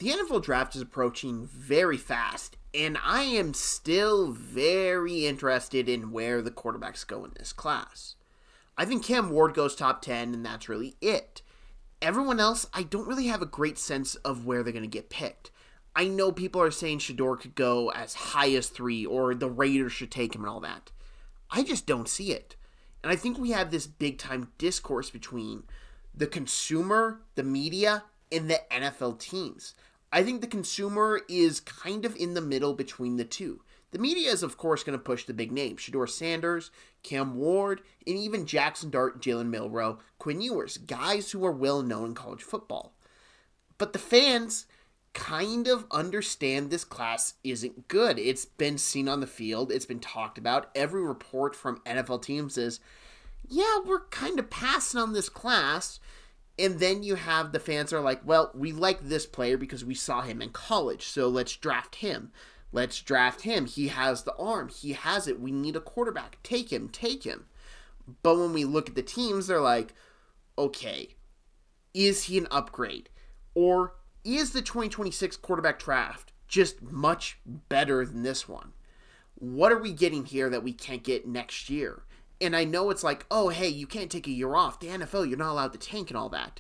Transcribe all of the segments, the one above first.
The NFL draft is approaching very fast, and I am still very interested in where the quarterbacks go in this class. I think Cam Ward goes top 10, and that's really it. Everyone else, I don't really have a great sense of where they're going to get picked. I know people are saying Shedeur could go as high as 3, or the Raiders should take him and all that. I just don't see it. And I think we have this big-time discourse between the consumer, the media, and the NFL teams. I think the consumer is kind of in the middle between the two. The media is, of course, going to push the big names. Shedeur Sanders, Cam Ward, and even Jackson Dart, Jalen Milroe, Quinn Ewers, guys who are well-known in college football. But the fans kind of understand this class isn't good. It's been seen on the field. It's been talked about. Every report from NFL teams is, yeah, we're kind of passing on this class. And then you have the fans are like, well, we like this player because we saw him in college, so let's draft him. Let's draft him. He has the arm. He has it. We need a quarterback. Take him. Take him. But when we look at the teams, they're like, okay, is he an upgrade? Or is the 2026 quarterback draft just much better than this one? What are we getting here that we can't get next year? And I know it's like, oh, hey, you can't take a year off. The NFL, you're not allowed to tank and all that.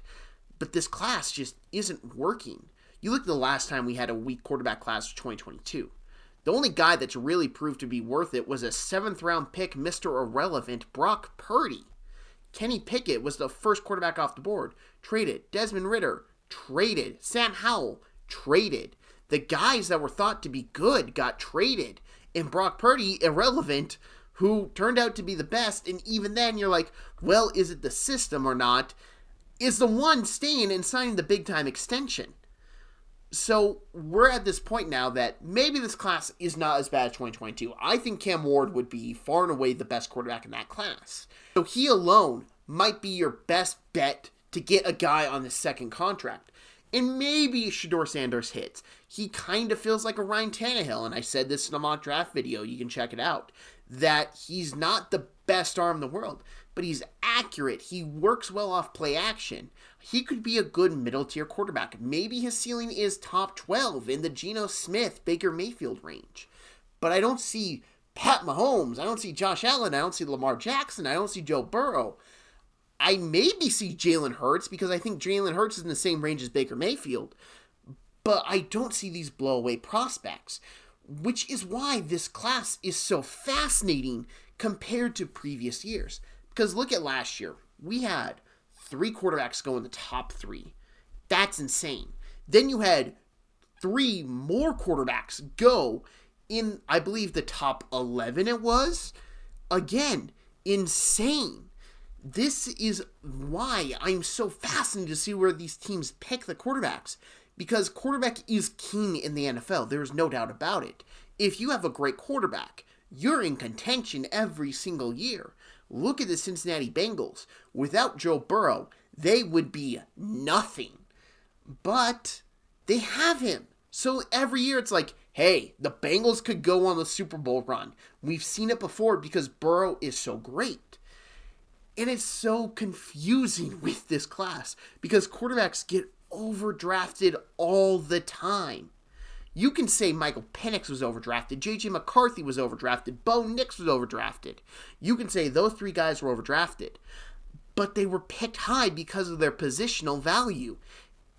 But this class just isn't working. You look at the last time we had a weak quarterback class of 2022. The only guy that's really proved to be worth it was a 7th-round pick, Mr. Irrelevant, Brock Purdy. Kenny Pickett was the first quarterback off the board. Traded. Desmond Ridder. Traded. Sam Howell. Traded. The guys that were thought to be good got traded. And Brock Purdy, irrelevant, who turned out to be the best, and even then you're like, well, is it the system or not, is the one staying and signing the big-time extension. So we're at this point now that maybe this class is not as bad as 2022. I think Cam Ward would be far and away the best quarterback in that class. So he alone might be your best bet to get a guy on the second contract. And maybe Shedeur Sanders hits. He kind of feels like a Ryan Tannehill, and I said this in a mock draft video, you can check it out, that he's not the best arm in the world, but he's accurate. He works well off play action. He could be a good middle-tier quarterback. Maybe his ceiling is top 12 in the Geno Smith, Baker Mayfield range. But I don't see Pat Mahomes. I don't see Josh Allen. I don't see Lamar Jackson. I don't see Joe Burrow. I maybe see Jalen Hurts because I think Jalen Hurts is in the same range as Baker Mayfield. But I don't see these blowaway prospects, which is why this class is so fascinating compared to previous years. Because look at last year. We had 3 quarterbacks go in the top 3. That's insane. Then you had 3 more quarterbacks go in, I believe, the top 11 it was. Again, insane. This is why I'm so fascinated to see where these teams pick the quarterbacks. Because quarterback is king in the NFL. There's no doubt about it. If you have a great quarterback, you're in contention every single year. Look at the Cincinnati Bengals. Without Joe Burrow, they would be nothing. But they have him. So every year it's like, hey, the Bengals could go on the Super Bowl run. We've seen it before because Burrow is so great. And it's so confusing with this class because quarterbacks get overdrafted all the time. You can say Michael Penix was overdrafted, J.J. McCarthy was overdrafted, Bo Nix was overdrafted. You can say those 3 guys were overdrafted. But they were picked high because of their positional value.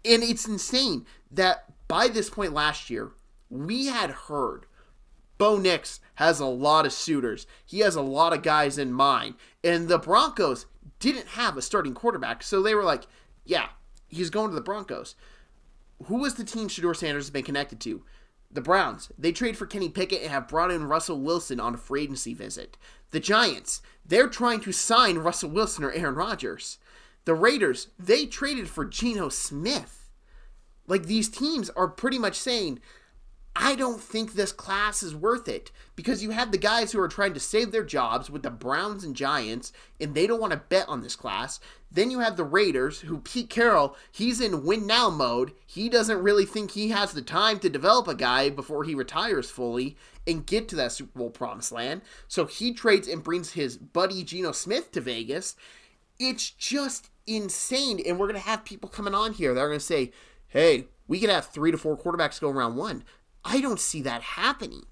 And it's insane that by this point last year, we had heard Bo Nix has a lot of suitors. He has a lot of guys in mind. And the Broncos didn't have a starting quarterback, so they were like, yeah, he's going to the Broncos. Who was the team Shedeur Sanders has been connected to? The Browns. They trade for Kenny Pickett and have brought in Russell Wilson on a free agency visit. The Giants. They're trying to sign Russell Wilson or Aaron Rodgers. The Raiders. They traded for Geno Smith. Like, these teams are pretty much saying, I don't think this class is worth it because you have the guys who are trying to save their jobs with the Browns and Giants, and they don't want to bet on this class. Then you have the Raiders, who Pete Carroll, he's in win-now mode. He doesn't really think he has the time to develop a guy before he retires fully and get to that Super Bowl promised land. So he trades and brings his buddy Geno Smith to Vegas. It's just insane, and we're going to have people coming on here that are going to say, hey, we could have 3 to 4 quarterbacks go round 1. I don't see that happening.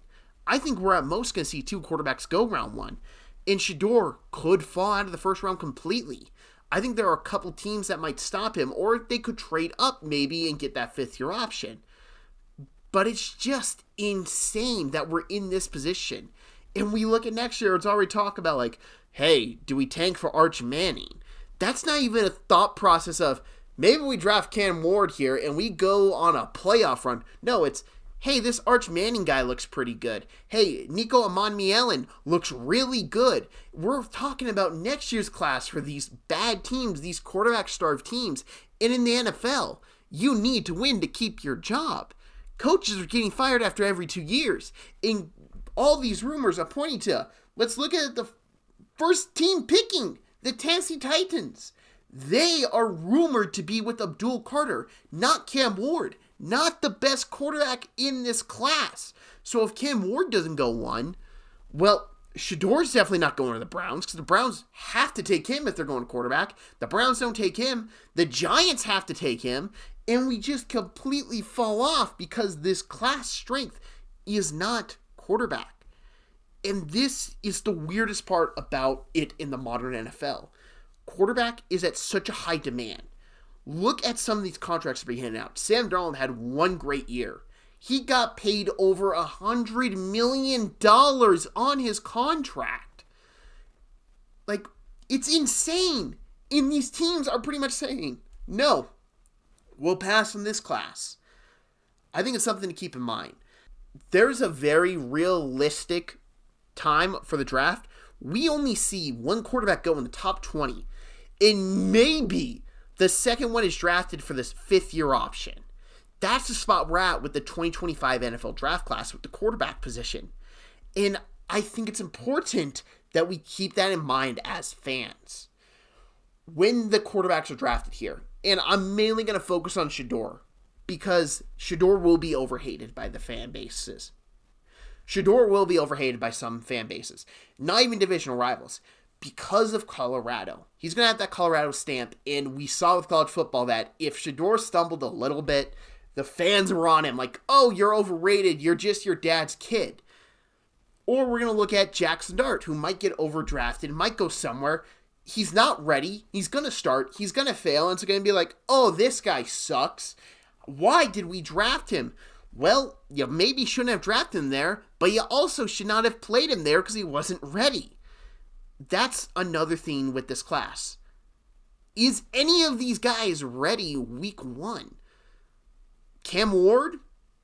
I think we're at most going to see 2 quarterbacks go round 1. And Shedeur could fall out of the first round completely. I think there are a couple teams that might stop him, or they could trade up maybe and get that 5th-year option. But it's just insane that we're in this position. And we look at next year, it's already talk about like, hey, do we tank for Arch Manning? That's not even a thought process of, maybe we draft Cam Ward here and we go on a playoff run. No, it's, hey, this Arch Manning guy looks pretty good. Hey, Nico Amon-Mielen looks really good. We're talking about next year's class for these bad teams, these quarterback-starved teams. And in the NFL, you need to win to keep your job. Coaches are getting fired after every 2 years. And all these rumors are pointing to, let's look at the first team picking, the Tennessee Titans. They are rumored to be with Abdul Carter, not Cam Ward, not the best quarterback in this class. So if Cam Ward doesn't go 1, well, Shedeur's definitely not going to the Browns, because the Browns have to take him if they're going to quarterback. The Browns don't take him. The Giants have to take him. And we just completely fall off because this class strength is not quarterback. And this is the weirdest part about it in the modern NFL. Quarterback is at such a high demand. Look at some of these contracts that are being handed out. Sam Darnold had 1 great year. He got paid over $100 million on his contract. Like, it's insane. And these teams are pretty much saying, no, we'll pass on this class. I think it's something to keep in mind. There's a very realistic time for the draft. We only see 1 quarterback go in the top 20. And maybe the second one is drafted for this 5th-year option. That's the spot we're at with the 2025 NFL draft class with the quarterback position. And I think it's important that we keep that in mind as fans. When the quarterbacks are drafted here, and I'm mainly going to focus on Shedeur, because Shedeur will be overhated by the fan bases. Shedeur will be overhated by some fan bases, not even divisional rivals, because of Colorado. He's going to have that Colorado stamp, and we saw with college football that if Shedeur stumbled a little bit, the fans were on him like, oh, you're overrated, you're just your dad's kid. Or we're going to look at Jackson Dart, who might get overdrafted, might go somewhere. He's not ready. He's going to start. He's going to fail. And it's going to be like, oh, this guy sucks. Why did we draft him? Well, you maybe shouldn't have drafted him there, but you also should not have played him there because he wasn't ready. That's another thing with this class. Is any of these guys ready week 1? Cam Ward?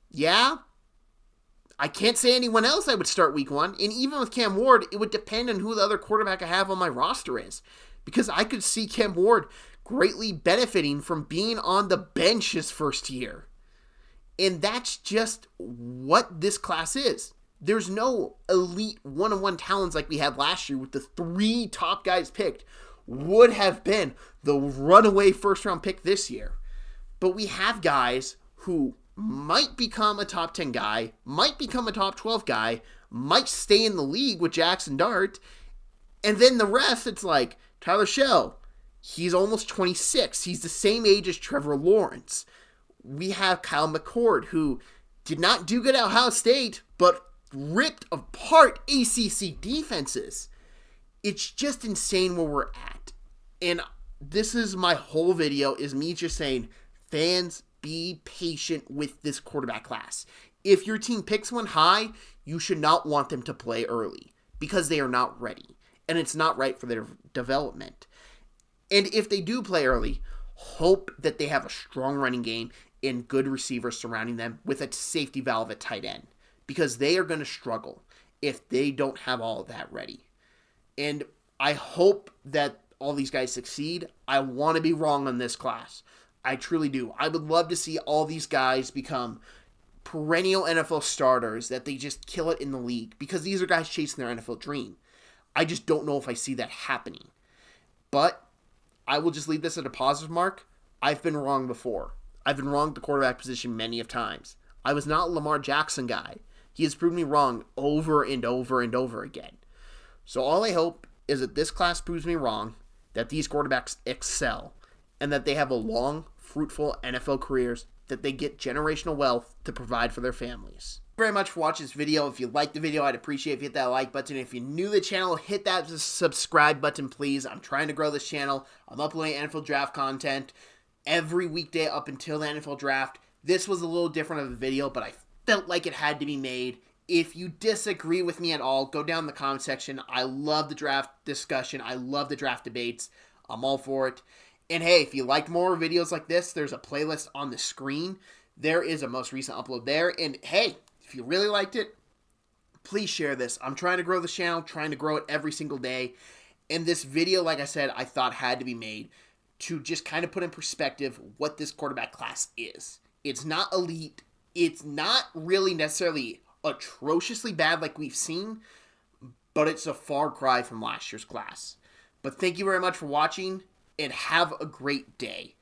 Yeah. I can't say anyone else I would start week 1. And even with Cam Ward, it would depend on who the other quarterback I have on my roster is. Because I could see Cam Ward greatly benefiting from being on the bench his first year. And that's just what this class is. There's no elite one-on-one talents like we had last year with the 3 top guys picked would have been the runaway first-round pick this year. But we have guys who might become a top 10 guy, might become a top 12 guy, might stay in the league with Jackson Dart, and then the rest, it's like, Tyler Shell, he's almost 26. He's the same age as Trevor Lawrence. We have Kyle McCord, who did not do good at Ohio State, but ripped apart ACC defenses. It's just insane where we're at. And this is my whole video, is me just saying, fans, be patient with this quarterback class. If your team picks one high, you should not want them to play early because they are not ready. And it's not right for their development. And if they do play early, hope that they have a strong running game and good receivers surrounding them with a safety valve at tight end. Because they are going to struggle if they don't have all of that ready. And I hope that all these guys succeed. I want to be wrong on this class. I truly do. I would love to see all these guys become perennial NFL starters, that they just kill it in the league, because these are guys chasing their NFL dream. I just don't know if I see that happening. But I will just leave this at a positive mark. I've been wrong before. I've been wrong at the quarterback position many of times. I was not a Lamar Jackson guy. He has proven me wrong over and over and over again. So all I hope is that this class proves me wrong, that these quarterbacks excel, and that they have a long, fruitful NFL careers that they get generational wealth to provide for their families. Thank you very much for watching this video. If you liked the video, I'd appreciate if you hit that like button. If you're new to the channel, hit that subscribe button, please. I'm trying to grow this channel. I'm uploading NFL draft content every weekday up until the NFL draft. This was a little different of a video, but I felt like it had to be made. If you disagree with me at all, go down in the comment section. I love the draft discussion. I love the draft debates. I'm all for it. And hey, if you like more videos like this, there's a playlist on the screen. There is a most recent upload there. And hey, if you really liked it, please share this. I'm trying to grow this channel, trying to grow it every single day. And this video, like I said, I thought had to be made to just kind of put in perspective what this quarterback class is. It's not elite. It's not really necessarily atrociously bad like we've seen, but it's a far cry from last year's class. But thank you very much for watching, and have a great day.